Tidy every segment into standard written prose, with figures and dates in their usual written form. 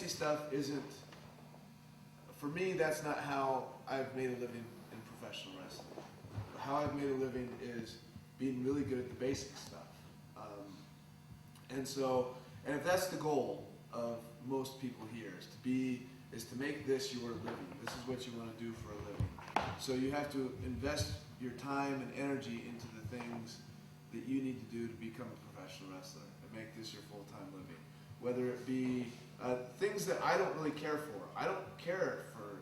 stuff isn't, for me, that's not how I've made a living in professional wrestling. How I've made a living is being really good at the basic stuff. And if that's the goal of most people here, is to make this your living. This is what you want to do for a living. So you have to invest your time and energy into the things that you need to do to become a professional wrestler and make this your full-time living. Whether it be things that I don't really care for. I don't care for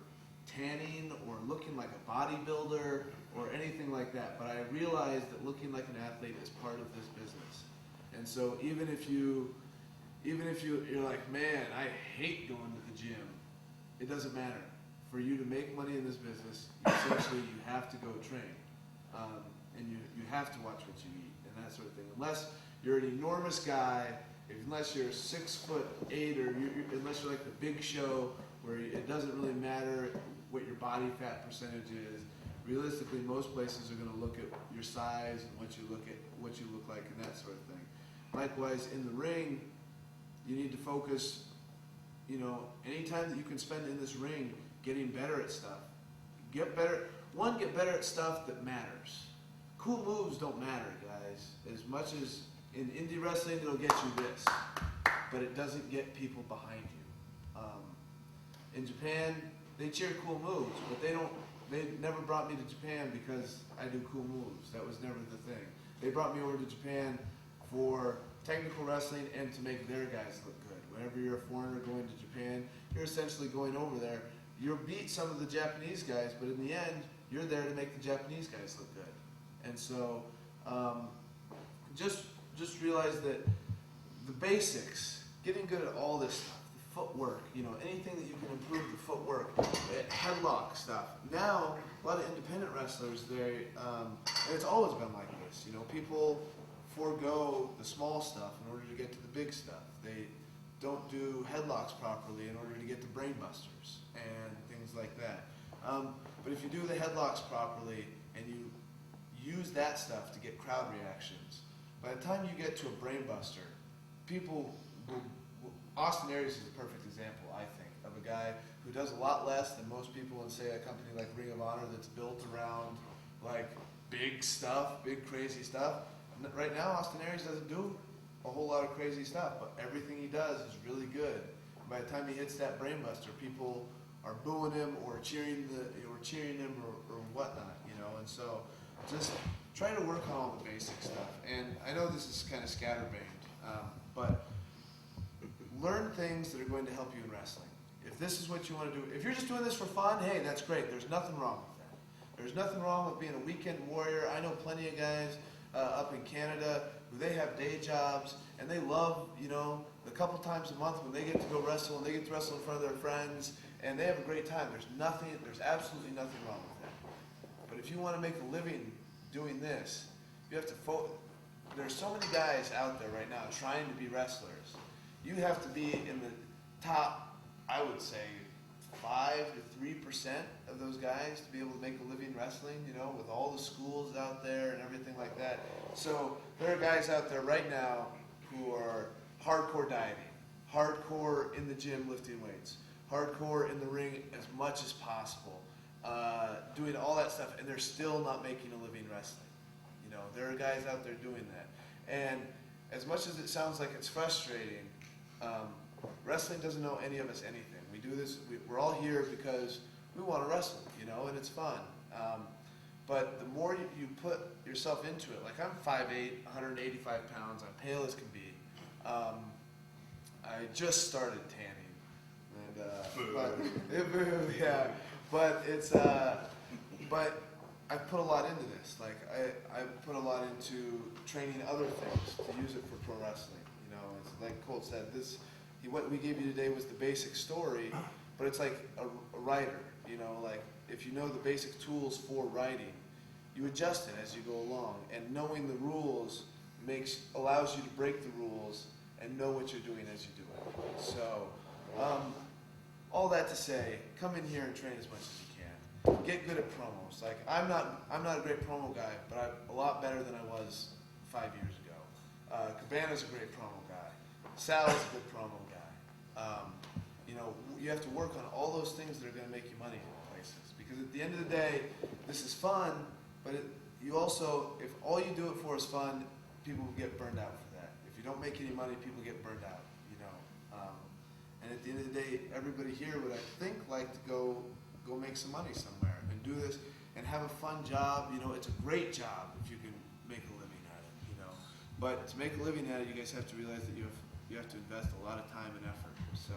tanning or looking like a bodybuilder or anything like that, but I realize that looking like an athlete is part of this business. And so even if you're like, man, I hate going to the gym, it doesn't matter. For you to make money in this business, essentially you have to go train. And you have to watch what you eat and that sort of thing. Unless you're an enormous guy, unless you're 6'8", or unless you're like the Big Show, where it doesn't really matter what your body fat percentage is. Realistically, most places are going to look at your size and what you look like and that sort of thing. Likewise, in the ring, you need to focus. Any time that you can spend in this ring getting better at stuff, get better at stuff that matters. Cool moves don't matter, guys. As much as in indie wrestling, it'll get you this, but it doesn't get people behind you. In Japan, they cheer cool moves, but they never brought me to Japan because I do cool moves. That was never the thing. They brought me over to Japan for technical wrestling and to make their guys look good. Whenever you're a foreigner going to Japan, you're essentially going over there. You'll beat some of the Japanese guys, but in the end, you're there to make the Japanese guys look good. And so, just realize that the basics, getting good at all this stuff, the footwork, anything that you can improve the footwork, headlock stuff. Now, a lot of independent wrestlers, and it's always been like this, people forego the small stuff in order to get to the big stuff. They don't do headlocks properly in order to get to brain busters and things like that. But if you do the headlocks properly and you use that stuff to get crowd reactions, by the time you get to a brain buster, Austin Aries is a perfect example, I think, of a guy who does a lot less than most people in, say, a company like Ring of Honor that's built around like big stuff, big crazy stuff. Right now, Austin Aries doesn't do a whole lot of crazy stuff, but everything he does is really good. By the time he hits that brain buster, people are booing him or cheering him or whatnot, And so, just try to work on all the basic stuff. And I know this is kind of scatterbrained, but learn things that are going to help you in wrestling. If this is what you want to do, if you're just doing this for fun, hey, that's great. There's nothing wrong with that. There's nothing wrong with being a weekend warrior. I know plenty of guys up in Canada who they have day jobs and they love, the couple times a month when they get to go wrestle and they get to wrestle in front of their friends and they have a great time. There's absolutely nothing wrong with that. But if you want to make a living doing this, you have to there's so many guys out there right now trying to be wrestlers. You have to be in the top, I would say, 5 to 3% of those guys to be able to make a living wrestling, with all the schools out there and everything like that. So there are guys out there right now who are hardcore dieting, hardcore in the gym lifting weights, hardcore in the ring as much as possible, doing all that stuff, and they're still not making a living wrestling. There are guys out there doing that. And as much as it sounds like it's frustrating, wrestling doesn't know any of us anything. We do this, we're all here because we want to wrestle, and it's fun. But the more you put yourself into it, like I'm 5'8", 185 pounds, I'm pale as can be. I just started tanning, and but I put a lot into this. Like I put a lot into training other things to use it for pro wrestling. It's like Colt said, what we gave you today was the basic story, but it's like a writer. Like if you know the basic tools for writing, you adjust it as you go along, and knowing the rules allows you to break the rules and know what you're doing as you do it. So, all that to say, come in here and train as much as you can. Get good at promos. Like I'm not a great promo guy, but I'm a lot better than I was 5 years ago. Cabana's a great promo guy. Sal's a good promo guy. you have to work on all those things that are going to make you money in places. Because at the end of the day, this is fun, but you also, if all you do it for is fun, people will get burned out for that. If you don't make any money, people get burned out, you know. And at the end of the day, everybody here would, I think, like to go make some money somewhere and do this and have a fun job. You know, it's a great job if you can make a living at it, you know. But to make a living at it, you guys have to realize that you have to invest a lot of time and effort. So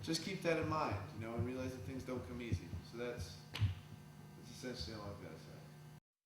just keep that in mind, you know, and realize that things don't come easy. So that's essentially all I've got to say.